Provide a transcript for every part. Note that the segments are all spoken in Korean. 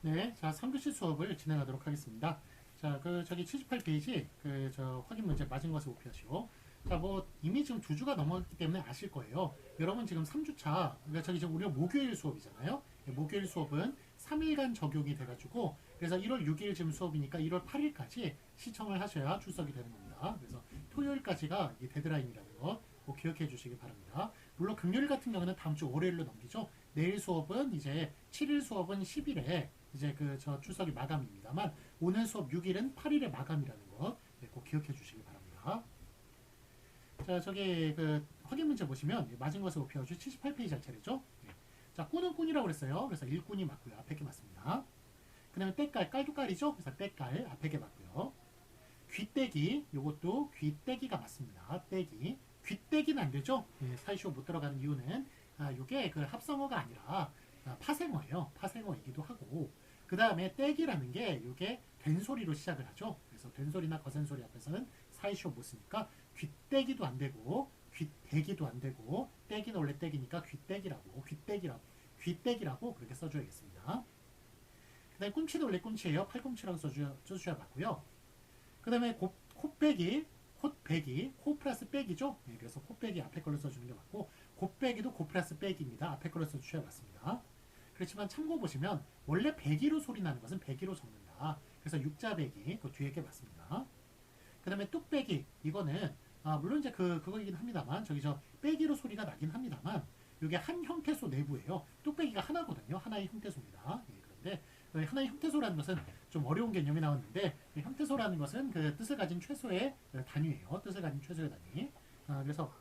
네, 자, 3교시 수업을 진행하도록 하겠습니다. 자, 저기 78페이지, 확인 문제 맞은 것을 목표하시오. 자, 이미 지금 2주가 넘었기 때문에 아실 거예요. 여러분 지금 3주차, 그러니까 지금 우리가 목요일 수업이잖아요. 네, 목요일 수업은 3일간 적용이 돼가지고, 그래서 1월 6일 지금 수업이니까 1월 8일까지 시청을 하셔야 출석이 되는 겁니다. 그래서 토요일까지가 이 데드라인이라는 거 꼭 기억해 주시기 바랍니다. 물론 금요일 같은 경우는 다음 주 월요일로 넘기죠. 내일 수업은 이제 7일 수업은 10일에 이제 저 출석이 마감입니다만 오늘 수업 6일은 8일에 마감이라는 거 꼭 기억해 주시기 바랍니다. 자, 저기 확인 문제 보시면 맞은 것을 목표하주 78페이지 할 차례죠. 자, 꾸는 꾼이라고 그랬어요. 그래서 일꾼이 맞고요. 앞에 게 맞습니다. 그 다음에 때깔, 깔도 깔이죠. 그래서 때깔 앞에 게 맞고요. 귀때기, 요것도 귀때기가 맞습니다. 떼기. 귀때기는 안 되죠. 사이쇼 못 들어가는 이유는 요게 합성어가 아니라 파생어예요. 파생어이기도 하고 그 다음에 떼기라는 게 요게 된소리로 시작을 하죠. 그래서 된소리나 거센소리 앞에서는 사이쇼 못 쓰니까 귀떼기도 안 되고 귀대기도 안 되고 떼기는 원래 떼기니까 귀떼기라고 귀떼기라고 그렇게 써줘야겠습니다. 그 다음에 꿈치는 원래 꿈치예요. 팔꿈치라고 써주셔야 맞고요. 그 다음에 콧배기, 코 플러스 빼기죠. 네, 그래서 콧배기 앞에 걸로 써주는 게 맞고 곱빼기도 고 플러스 빼기입니다. 앞에 걸로 써주셔야 맞습니다. 그렇지만 참고 보시면 원래 배기로 소리 나는 것은 배기로 적는다. 그래서 육자배기 그 뒤에 게 맞습니다. 그 다음에 뚝배기 이거는 물론 이제 그거이긴 합니다만 저기 빼기로 소리가 나긴 합니다만 이게 한 형태소 내부예요. 뚝배기가 하나거든요. 하나의 형태소입니다. 예, 그런데 하나의 형태소라는 것은 좀 어려운 개념이 나왔는데 형태소라는 것은 그 뜻을 가진 최소의 단위예요. 뜻을 가진 최소의 단위. 그래서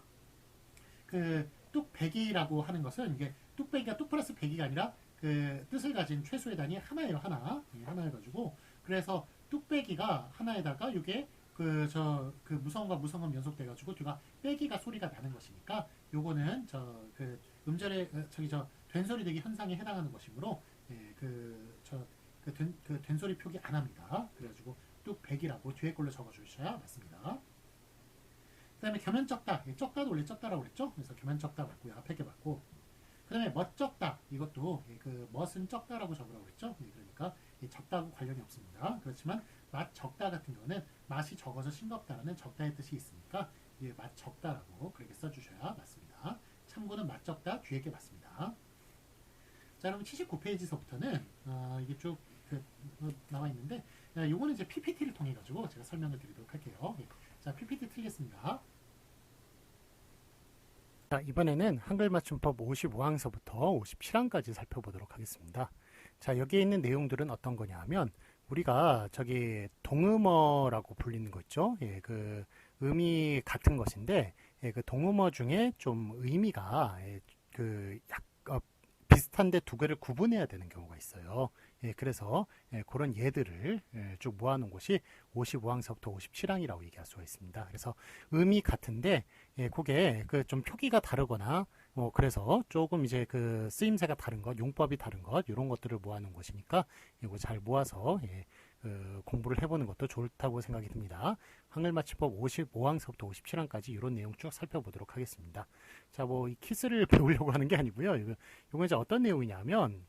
뚝배기라고 하는 것은 이게 뚝배기가 뚝 플러스 배기가 아니라 그 뜻을 가진 최소의 단위 하나예요. 하나. 하나여가지고 그래서 뚝배기가 하나에다가 이게 무성음과 무성음 연속돼가지고 뒤가 빼기가 소리가 나는 것이니까 요거는 음절의 된소리 되기 현상에 해당하는 것이므로 예, 된소리 표기 안 합니다. 그래가지고 뚝배기라고 뒤에 걸로 적어주셔야 맞습니다. 그 다음에 겸연쩍다. 쩍다도 원래 쩍다라고 그랬죠? 그래서 겸연쩍다 맞고요. 앞에 게 맞고. 그 다음에 멋쩍다. 이것도 멋은 쩍다라고 적으라고 그랬죠? 그러니까 적다하고 관련이 없습니다. 그렇지만 맛 적다 같은 경우는 맛이 적어서 싱겁다라는 적다의 뜻이 있으니까 맛 적다라고 그렇게 써주셔야 맞습니다. 참고는 맛 적다 뒤에 게 맞습니다. 자, 그럼 79페이지서부터는 이게 쭉 나와 있는데 요거는 이제 PPT를 통해 가지고 제가 설명을 드리도록 할게요. 자, PPT 틀겠습니다. 자, 이번에는 한글 맞춤법 55항서부터 57항까지 살펴보도록 하겠습니다. 자, 여기에 있는 내용들은 어떤 거냐 하면 우리가 저기 동음어라고 불리는 거 있죠. 예, 음이 같은 것인데 그 동음어 중에 좀 의미가 비슷한데 두 개를 구분해야 되는 경우가 있어요. 그래서 그런 예들을 쭉 모아놓은 것이 55항서부터 57항이라고 얘기할 수가 있습니다. 그래서 음이 같은데 그게 좀 표기가 다르거나 그래서 조금 이제 쓰임새가 다른 것, 용법이 다른 것 이런 것들을 모아놓은 것이니까 이거 잘 모아서 공부를 해보는 것도 좋다고 생각이 듭니다. 한글 맞춤법 55항서부터 57항까지 이런 내용 쭉 살펴보도록 하겠습니다. 자, 이 키스를 배우려고 하는 게 아니고요. 이거 이제 어떤 내용이냐면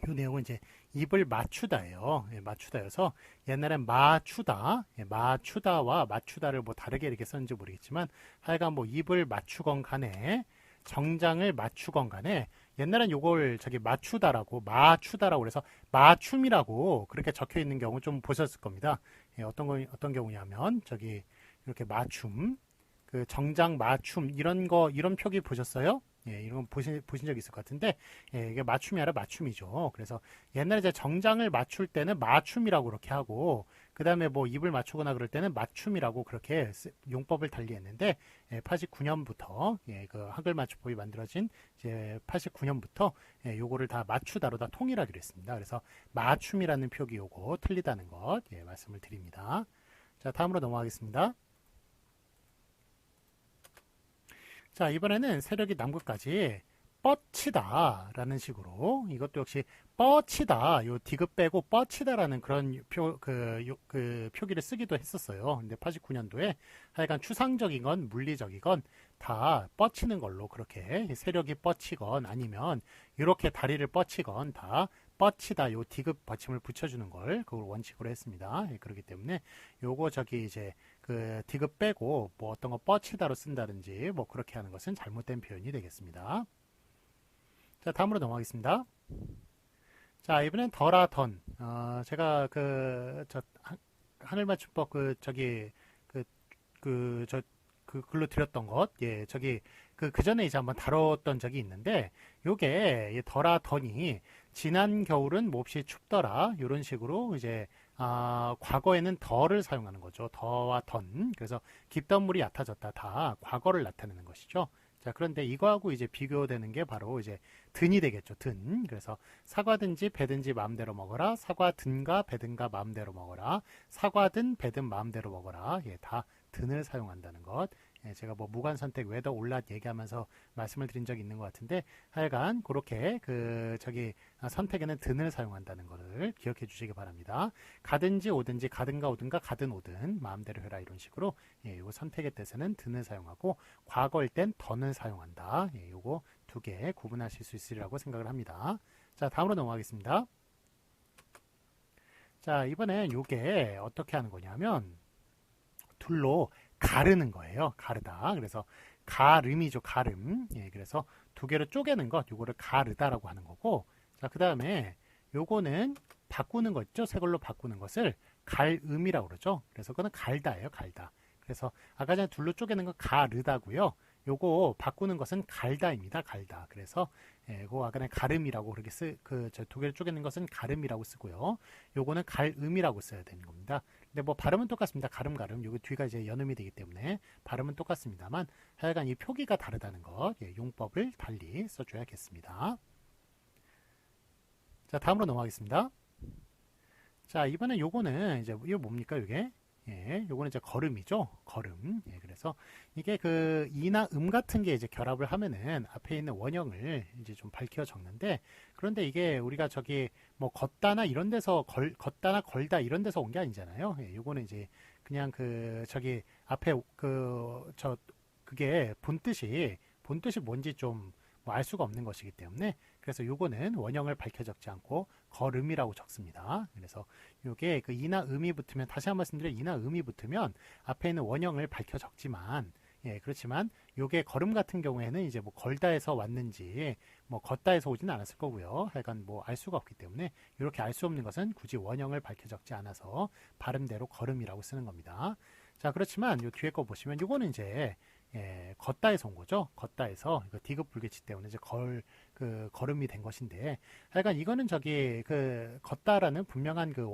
이 내용은 이제 입을 맞추다예요. 맞추다여서 옛날엔 맞추다, 맞추다와 맞추다를 다르게 이렇게 썼는지 모르겠지만 하여간 입을 맞추건 간에 정장을 맞추건 간에 옛날엔 요걸 맞추다라고 그래서 맞춤이라고 그렇게 적혀 있는 경우 좀 보셨을 겁니다. 어떤 경우냐면 이렇게 맞춤, 정장 맞춤 이런 표기 보셨어요? 이런 거 보신 적 있을 것 같은데 이게 맞춤이 아니라 맞춤이죠. 그래서 옛날에 이제 정장을 맞출 때는 맞춤이라고 그렇게 하고 그 다음에 입을 맞추거나 그럴 때는 맞춤이라고 그렇게 용법을 달리했는데 89년부터 한글 맞춤법이 만들어진 이제 89년부터 요거를 다 맞추다로 다 통일하기로 했습니다. 그래서 맞춤이라는 표기 요거 틀리다는 것 말씀을 드립니다. 자, 다음으로 넘어가겠습니다. 자, 이번에는 세력이 남극까지 뻗치다 라는 식으로 이것도 역시 뻗치다 요 디귿 빼고 뻗치다라는 그런 표기를 쓰기도 했었어요. 근데 89년도에 하여간 추상적이건 물리적이건 다 뻗치는 걸로 그렇게 세력이 뻗치건 아니면 이렇게 다리를 뻗치건 다 뻗치다 요 디귿 받침을 붙여주는 걸 그걸 원칙으로 했습니다. 예, 그렇기 때문에 요거 저기 이제 그 디귿 빼고 뭐 어떤 거 뻗치다로 쓴다든지 뭐 그렇게 하는 것은 잘못된 표현이 되겠습니다. 자, 다음으로 넘어가겠습니다. 자, 이번엔 덜아 던. 제가 하늘맞춤법 글로 드렸던 것, 예, 그 전에 이제 한번 다뤘던 적이 있는데, 요게, 덜아 던이, 지난 겨울은 몹시 춥더라, 요런 식으로 이제, 과거에는 더를 사용하는 거죠. 더와 던. 그래서 깊던 물이 얕아졌다, 다 과거를 나타내는 것이죠. 자, 그런데 이거하고 이제 비교되는 게 바로 이제 든이 되겠죠. 든. 그래서 사과든지 배든지 마음대로 먹어라. 사과든가 배든가 마음대로 먹어라. 사과든 배든 마음대로 먹어라. 예, 다 든을 사용한다는 것. 예, 제가 뭐 무관 선택 웨더 올랏 얘기하면서 말씀을 드린 적이 있는 것 같은데 하여간 그렇게 선택에는 든을 사용한다는 것을 기억해 주시기 바랍니다. 가든지 오든지 가든가 오든가 가든 오든 마음대로 해라 이런 식으로 예, 요 선택의 뜻에는 든을 사용하고 과거일 땐 던을 사용한다. 예, 요거 두 개 구분하실 수 있으리라고 생각을 합니다. 자, 다음으로 넘어가겠습니다. 자, 이번엔 요게 어떻게 하는 거냐면 둘로 가르는 거예요. 가르다. 그래서 가름이죠. 가름. 예, 그래서 두 개로 쪼개는 것, 요거를 가르다라고 하는 거고. 자, 그 다음에 요거는 바꾸는 거 있죠. 새 걸로 바꾸는 것을 갈음이라고 그러죠. 그래서 그거는 갈다예요. 갈다. 그래서 아까 전에 둘로 쪼개는 건 가르다고요. 요거 바꾸는 것은 갈다입니다. 갈다. 그래서 예, 그거 아까 전에 가름이라고 그렇게 두 개를 쪼개는 것은 가름이라고 쓰고요. 요거는 갈음이라고 써야 되는 겁니다. 근데 뭐 발음은 똑같습니다. 가름 가름. 여기 뒤가 이제 연음이 되기 때문에 발음은 똑같습니다만 하여간 이 표기가 다르다는 것, 예, 용법을 달리 써줘야겠습니다. 자, 다음으로 넘어가겠습니다. 자, 이번엔 요거는 이제 이거 뭡니까 이게? 예, 요거는 이제 걸음이죠. 걸음. 예, 그래서 이게 그 이나 같은 게 이제 결합을 하면은 앞에 있는 원형을 이제 좀 밝혀 적는데 그런데 이게 우리가 뭐 걷다나 이런 데서 걷다나 걸다 이런 데서 온 게 아니잖아요. 예, 요거는 이제 그냥 앞에 그게 본뜻이 뭔지 좀 뭐 알 수가 없는 것이기 때문에 그래서 요거는 원형을 밝혀 적지 않고 걸음이라고 적습니다. 그래서 요게 그 이나 음이 붙으면 다시 한 번 말씀드려 이나 음이 붙으면 앞에 있는 원형을 밝혀 적지만 예, 그렇지만 요게 걸음 같은 경우에는 이제 뭐 걸다에서 왔는지 뭐 걷다에서 오지는 않았을 거고요. 하여간 뭐 알 수가 없기 때문에 이렇게 알 수 없는 것은 굳이 원형을 밝혀 적지 않아서 발음대로 걸음이라고 쓰는 겁니다. 자, 그렇지만 요 뒤에 거 보시면 요거는 이제 예, 걷다에서 온 거죠. 걷다에서 이거 디귿 불규칙 때문에 이제 걸음이 된 것인데, 하여간 이거는 걷다라는 분명한 그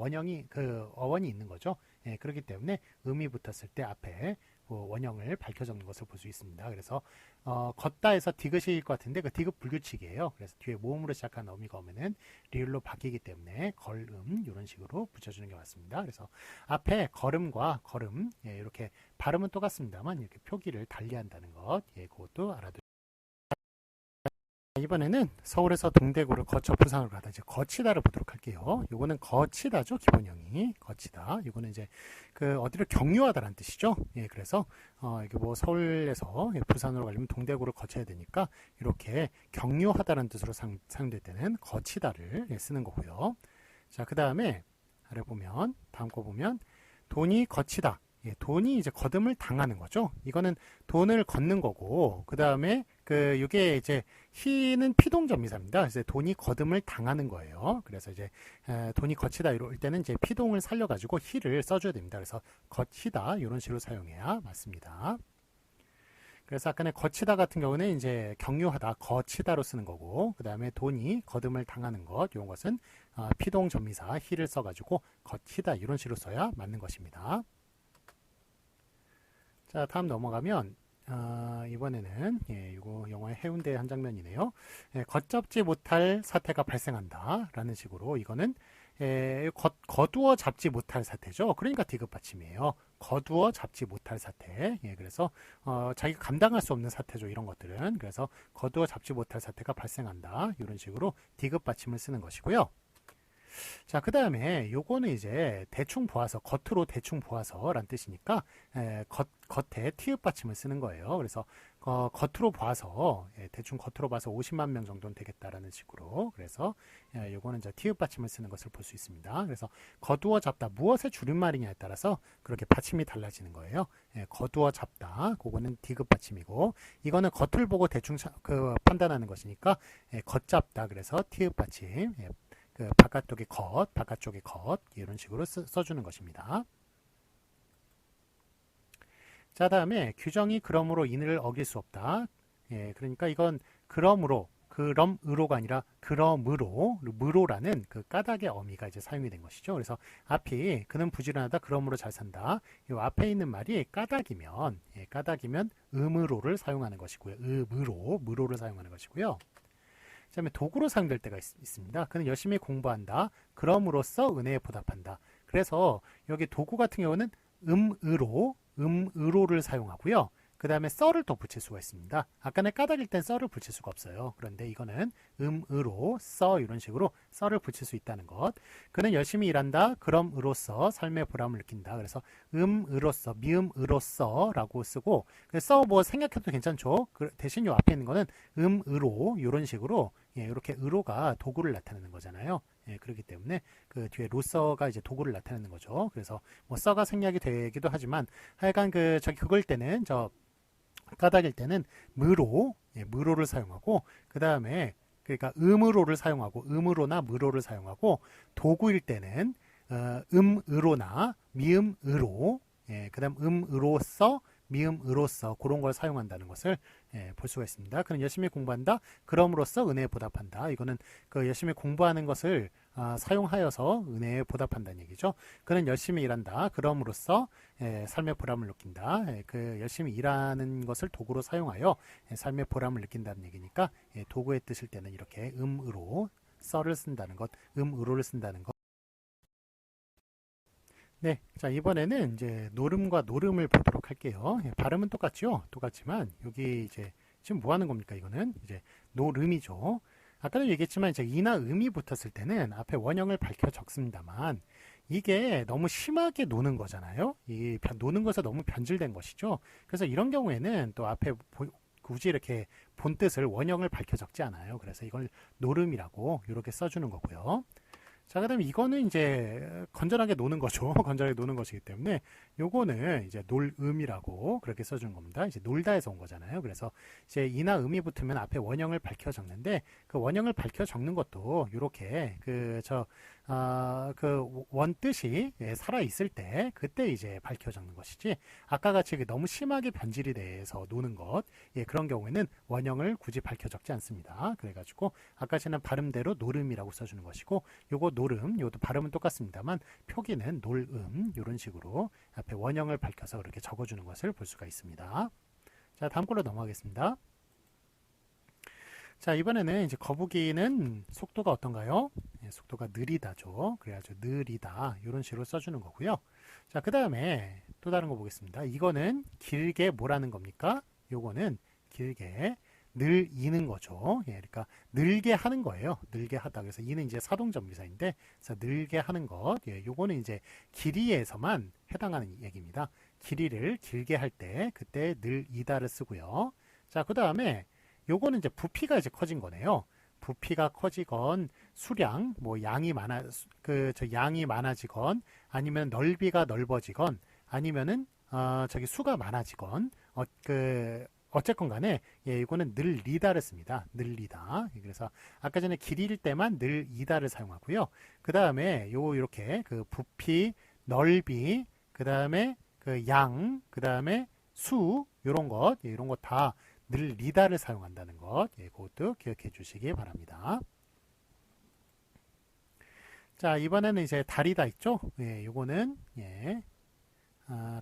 어원이 있는 거죠. 예, 그렇기 때문에 음이 붙었을 때 앞에 그 원형을 밝혀 적는 것을 볼 수 있습니다. 그래서 걷다에서 디귿일 것 같은데 그 디귿 불규칙이에요. 그래서 뒤에 모음으로 시작한 어미가 오면은 리을로 바뀌기 때문에 걸음 이런 식으로 붙여주는 게 맞습니다. 그래서 앞에 걸음과 걸음 예, 이렇게 발음은 똑같습니다만 이렇게 표기를 달리한다는 것 예, 그것도 알아두시면 이번에는 서울에서 동대구를 거쳐 부산으로 가다 이제 거치다를 보도록 할게요. 요거는 거치다죠. 기본형이 거치다. 요거는 이제 어디를 경유하다라는 뜻이죠. 예, 그래서 이게 뭐 서울에서 부산으로 가려면 동대구를 거쳐야 되니까 이렇게 경유하다라는 뜻으로 사용될 때는 거치다를 쓰는 거고요. 자, 그 다음에 아래 보면 다음 거 보면 돈이 거치다. 예, 돈이 이제 거둠을 당하는 거죠. 이거는 돈을 걷는 거고, 그 다음에 이게 이제 희는 피동전미사입니다. 그래서 돈이 거둠을 당하는 거예요. 그래서 이제 돈이 거치다 이럴 때는 이제 피동을 살려가지고 희를 써줘야 됩니다. 그래서 거치다 이런 식으로 사용해야 맞습니다. 그래서 아까는 거치다 같은 경우는 이제 경유하다, 거치다로 쓰는 거고, 그 다음에 돈이 거둠을 당하는 것, 이런 것은 피동전미사 희를 써가지고 거치다 이런 식으로 써야 맞는 것입니다. 자, 다음 넘어가면 이번에는 이거 영화의 해운대 한 장면이네요. 걷잡지 못할 사태가 발생한다 라는 식으로 이거는 거두어 잡지 못할 사태죠. 그러니까 디귿 받침이에요. 거두어 잡지 못할 사태. 예, 그래서 자기가 감당할 수 없는 사태죠. 이런 것들은. 그래서 거두어 잡지 못할 사태가 발생한다. 이런 식으로 디귿 받침을 쓰는 것이고요. 자, 그 다음에 요거는 이제 대충 보아서, 겉으로 대충 보아서 라는 뜻이니까 겉에 티읕 받침을 쓰는 거예요. 그래서 겉으로 봐서 대충 겉으로 봐서 50만 명 정도는 되겠다라는 식으로 그래서 요거는 저 티읕 받침을 쓰는 것을 볼 수 있습니다. 그래서 거두어 잡다 무엇의 줄임말이냐에 따라서 그렇게 받침이 달라지는 거예요. 거두어 잡다 그거는 디귿 받침이고 이거는 겉을 보고 대충 판단하는 것이니까 겉잡다 그래서 티읕 받침 그 바깥쪽에 겉 이런 식으로 써주는 것입니다. 자, 다음에 규정이 그러므로 이를 어길 수 없다. 그러니까 이건 그럼으로가 아니라 무로라는 그 까닭의 어미가 이제 사용이 된 것이죠. 그래서 앞이 그는 부지런하다, 그러므로 잘 산다. 이 앞에 있는 말이 까닭이면 음으로를 사용하는 것이고요. 무로를 사용하는 것이고요. 그다음에 도구로 사용될 때가 있습니다. 그는 열심히 공부한다. 그럼으로써 은혜에 보답한다. 그래서 여기 도구 같은 경우는 음으로를 사용하고요. 그 다음에 썰을 또 붙일 수가 있습니다. 아까는 까닭일 땐 썰을 붙일 수가 없어요. 그런데 이거는 음으로 써 이런 식으로 썰을 붙일 수 있다는 것. 그는 열심히 일한다. 그럼으로써 삶의 보람을 느낀다. 그래서 음으로써 미음으로써 라고 쓰고 써 뭐 생략해도 괜찮죠. 대신 요 앞에 있는 거는 음으로 이런 식으로 이렇게 으로가 도구를 나타내는 거잖아요. 그렇기 때문에 그 뒤에 로서가 이제 도구를 나타내는 거죠. 그래서 뭐 써가 생략이 되기도 하지만 하여간 그걸 때는 까닭일 때는 무로를 사용하고 그 다음에 그러니까 음으로를 사용하고 음으로나 무로를 사용하고 도구일 때는 음으로나 미음으로 그 다음 음으로써 미음으로써 그런 걸 사용한다는 것을 볼 수가 있습니다. 그는 열심히 공부한다. 그럼으로써 은혜에 보답한다. 이거는 그 열심히 공부하는 것을 사용하여서 은혜에 보답한다는 얘기죠. 그는 열심히 일한다. 그럼으로써 삶의 보람을 느낀다. 그 열심히 일하는 것을 도구로 사용하여 삶의 보람을 느낀다는 얘기니까 도구의 뜻일 때는 이렇게 음으로 써를 쓴다는 것, 음으로를 쓴다는 것. 네, 자 이번에는 이제 노름과 노름을 보도록 할게요. 발음은 똑같죠? 똑같지만 여기 이제 지금 뭐 하는 겁니까? 이거는 이제 노름이죠. 아까도 얘기했지만 이제 이나 음이 붙었을 때는 앞에 원형을 밝혀 적습니다만 이게 너무 심하게 노는 거잖아요. 이 노는 것에 너무 변질된 것이죠. 그래서 이런 경우에는 또 앞에 굳이 이렇게 본 뜻을 원형을 밝혀 적지 않아요. 그래서 이걸 노름이라고 이렇게 써주는 거고요. 자, 그 다음에 이거는 이제 건전하게 노는 거죠. 건전하게 노는 것이기 때문에 요거는 이제 놀음이라고 그렇게 써주는 겁니다. 이제 놀다에서 온 거잖아요. 그래서 이제 이나 음이 붙으면 앞에 원형을 밝혀 적는데 그 원형을 밝혀 적는 것도 요렇게 그 원뜻이 살아 있을 때 그때 이제 밝혀 적는 것이지 아까 같이 너무 심하게 변질이 돼서 노는 것 그런 경우에는 원형을 굳이 밝혀 적지 않습니다. 그래가지고 아까 전에 발음대로 노름이라고 써주는 것이고 요거 노름, 요도 발음은 똑같습니다만 표기는 놀음 이런 식으로 앞에 원형을 밝혀서 이렇게 적어주는 것을 볼 수가 있습니다. 자, 다음 걸로 넘어가겠습니다. 자, 이번에는 이제 거북이는 속도가 어떤가요? 속도가 느리다죠. 그래가지고 느리다 이런 식으로 써주는 거고요. 자, 그 다음에 또 다른 거 보겠습니다. 이거는 길게 뭐라는 겁니까? 요거는 길게 늘이는 거죠. 그러니까 늘게 하는 거예요. 늘게 하다. 그래서 이는 이제 사동전미사인데, 그래서 늘게 하는 것. 요거는 이제 길이에서만 해당하는 얘기입니다. 길이를 길게 할 때 그때 늘이다를 쓰고요. 자, 그 다음에 요거는 이제 부피가 이제 커진 거네요. 부피가 커지건 수량, 뭐 양이 양이 많아지건 아니면 넓이가 넓어지건 아니면은 수가 많아지건 어쨌건 간에 이거는 늘리다를 씁니다. 늘리다. 그래서 아까 전에 길이일 때만 늘이다를 사용하고요. 그 다음에 이렇게 그 부피, 넓이, 그 다음에 그 양, 그 다음에 수 이런 것 다 늘리다를 사용한다는 것. 그것도 기억해 주시기 바랍니다. 자, 이번에는 이제 다리다 있죠? 요거는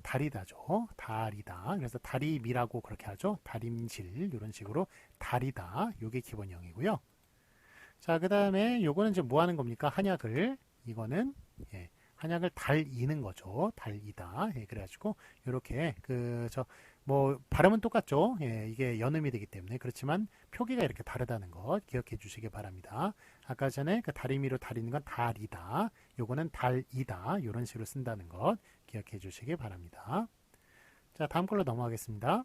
다리다죠. 다리다. 그래서 다리미라고 그렇게 하죠. 다림질 이런 식으로 다리다. 요게 기본형이고요. 자, 그 다음에 요거는 이제 뭐 하는 겁니까? 한약을 이거는 한약을 달이는 거죠. 달이다. 그래가지고 요렇게 뭐 발음은 똑같죠. 이게 연음이 되기 때문에 그렇지만 표기가 이렇게 다르다는 것 기억해 주시기 바랍니다. 아까 전에 그 다리미로 다리는 건 달이다. 요거는 달이다. 이런 식으로 쓴다는 것 기억해 주시기 바랍니다. 자, 다음 걸로 넘어가겠습니다.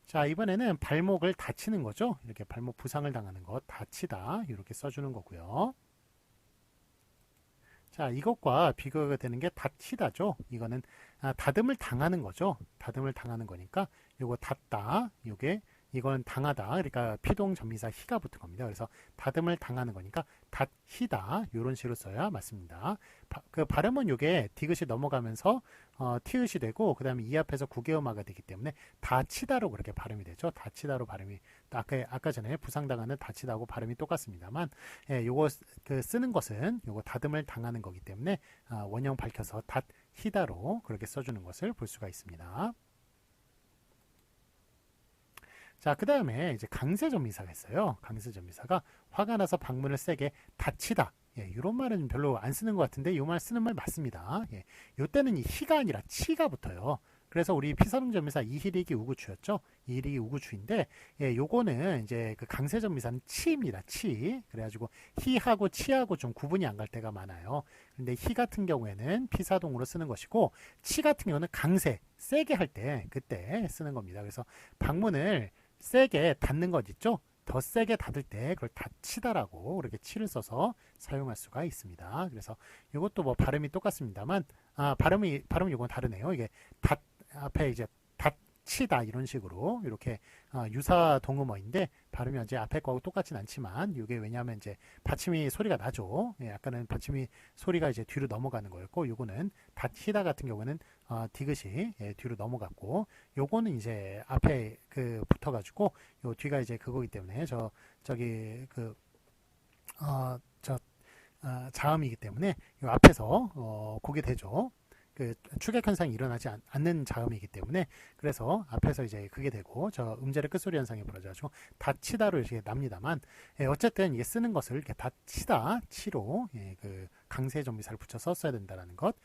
자, 이번에는 발목을 다치는 거죠. 이렇게 발목 부상을 당하는 것, 다치다 이렇게 써주는 거고요. 자, 이것과 비교가 되는 게 다치다죠. 이거는 다듬을 당하는 거죠. 다듬을 당하는 거니까 요거 닿다, 요게 이건 당하다. 그러니까 피동전미사 히가 붙은 겁니다. 그래서 다듬을 당하는 거니까 닷히다 이런 식으로 써야 맞습니다. 그 발음은 요게 디귿이 넘어가면서 티읕이 되고 그 다음에 이 앞에서 구개음화가 되기 때문에 다치다로 그렇게 발음이 되죠. 다치다로 발음이 아까 전에 부상당하는 다치다하고 발음이 똑같습니다만 요거 그 쓰는 것은 요거 다듬을 당하는 거기 때문에 원형 밝혀서 닷히다로 그렇게 써주는 것을 볼 수가 있습니다. 자, 그 다음에 이제 강세전미사가 있어요. 강세전미사가 화가 나서 방문을 세게 다치다. 예, 이런 말은 별로 안 쓰는 것 같은데 이 말 쓰는 말 맞습니다. 예, 요때는 이 히가 아니라 치가 붙어요. 그래서 우리 피사동전미사 이희리기 우구추였죠. 이희리기 우구추인데 예, 요거는 이제 그 강세전미사는 치입니다. 치. 그래가지고 히하고 치하고 좀 구분이 안 갈 때가 많아요. 근데 히 같은 경우에는 피사동으로 쓰는 것이고 치 같은 경우는 강세 세게 할 때 그때 쓰는 겁니다. 그래서 방문을 세게 닫는 것 있죠? 더 세게 닫을 때 그걸 닫히다라고 그렇게 치를 써서 사용할 수가 있습니다. 그래서 이것도 뭐 발음이 똑같습니다만 발음이 이건 다르네요. 이게 닫 앞에 이제 닫히다 이런 식으로 이렇게 유사 동음어인데 발음이 이제 앞에 거하고 똑같진 않지만 이게 왜냐하면 이제 받침이 소리가 나죠. 예, 아까는 받침이 소리가 이제 뒤로 넘어가는 거였고 요거는 닫히다 같은 경우는 디귿이 뒤로 넘어갔고 요거는 이제 앞에 그 붙어가지고 요 뒤가 이제 그거기 때문에 저기 그 자음이기 때문에 요 앞에서 고게 되죠. 그 추격 현상이 일어나지 않는 자음이기 때문에 그래서 앞에서 이제 그게 되고 저 음절의 끝소리 현상이 벌어져가지고 다치다로 이렇게 납니다만 어쨌든 이게 쓰는 것을 이렇게 다치다 치로 그 강세 전미사를 붙여서 써야 된다라는 것